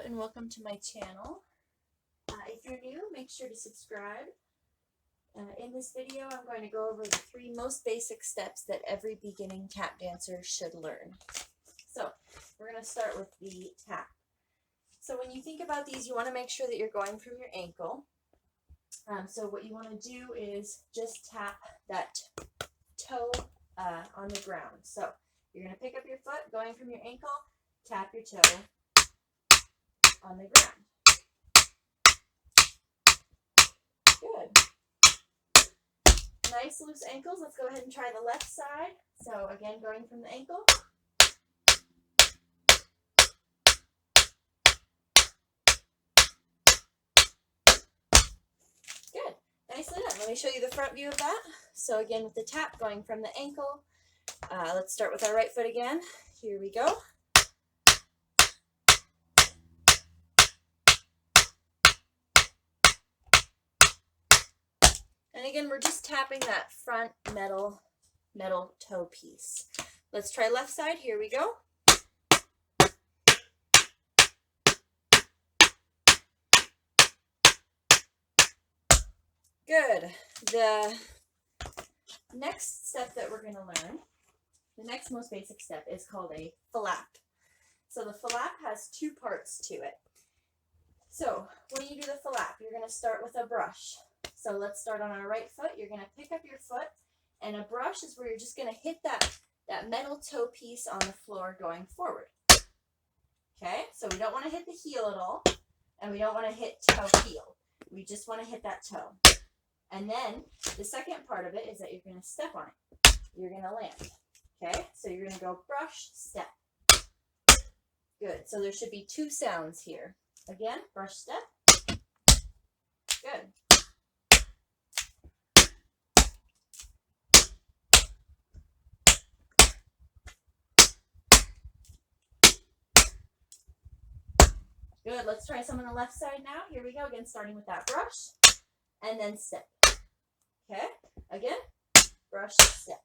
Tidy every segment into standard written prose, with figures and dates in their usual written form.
and welcome to my channel. If you're new, make sure to subscribe. In this video, I'm going to go over the 3 most basic steps that every beginning tap dancer should learn. So we're going to start with the tap. So when you think about these, you want to make sure that you're going from your ankle. So what you want to do is just tap that toe on the ground. So you're going to pick up your foot, going from your ankle, tap your toe on the ground. Good. Nice loose ankles. Let's go ahead and try the left side. So again, going from the ankle. Good. Nicely done. Let me show you the front view of that. So again, with the tap going from the ankle, let's start with our right foot again. Here we go. And again, we're just tapping that front metal toe piece. Let's try left side. Here we go. Good. The next step that we're going to learn, the next most basic step, is called a flap. So the flap has 2 parts to it. So when you do the flap, you're going to start with a brush. So let's start on our right foot. You're going to pick up your foot, and a brush is where you're just going to hit that metal toe piece on the floor going forward. Okay, so we don't want to hit the heel at all, and we don't want to hit toe heel. We just want to hit that toe. And then the second part of it is that you're going to step on it. You're going to land. Okay, so you're going to go brush, step. Good, so there should be 2 sounds here. Again, brush, step. Good. Good, let's try some on the left side now. Here we go, again, starting with that brush, and then step. Okay, again, brush, step.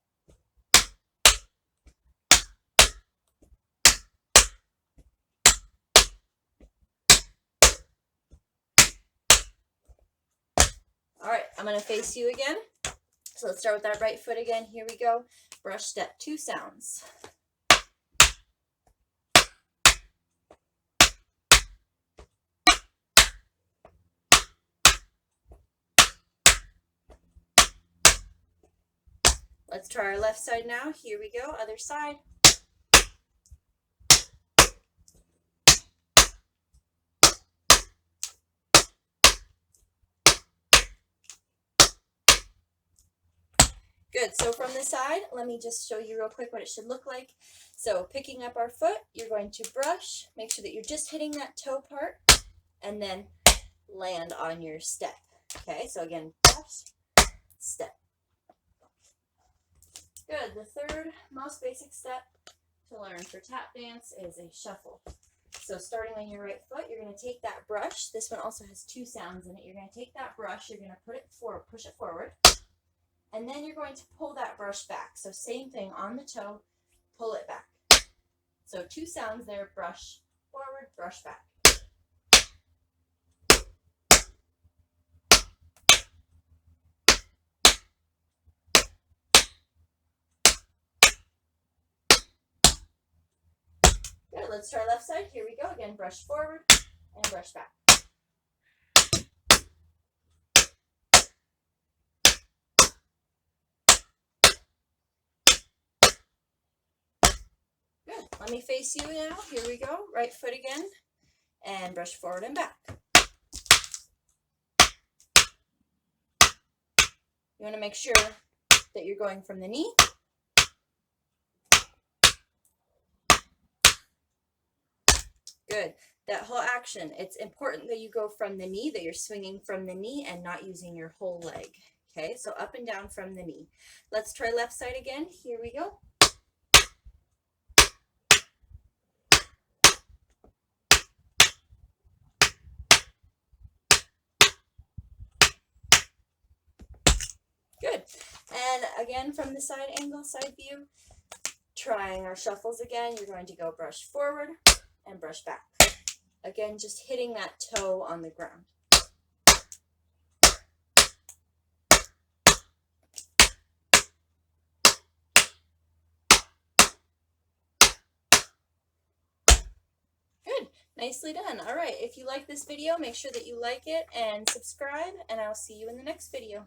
All right, I'm going to face you again. So let's start with that right foot again. Here we go. Brush, step, 2 sounds. Let's try our left side now. Here we go. Other side. Good, so from the side, let me just show you real quick what it should look like. So picking up our foot, you're going to brush, make sure that you're just hitting that toe part, and then land on your step. Okay, so again, brush, step. Good, the third most basic step to learn for tap dance is a shuffle. So starting on your right foot, you're going to take that brush. This one also has 2 sounds in it. You're going to take that brush, you're going to put it forward, push it forward. And then you're going to pull that brush back. So same thing on the toe, pull it back. So 2 sounds there, brush forward, brush back. Good, let's try left side. Here we go. Again, brush forward and brush back. Let me face you now. Here we go. Right foot again. And brush forward and back. You want to make sure that you're going from the knee. Good. That whole action, it's important that you go from the knee, that you're swinging from the knee and not using your whole leg. Okay, so up and down from the knee. Let's try left side again. Here we go. Good. And again, from the side angle, side view, trying our shuffles again, you're going to go brush forward and brush back. Again, just hitting that toe on the ground. Good. Nicely done. All right, if you like this video, make sure that you like it and subscribe, and I'll see you in the next video.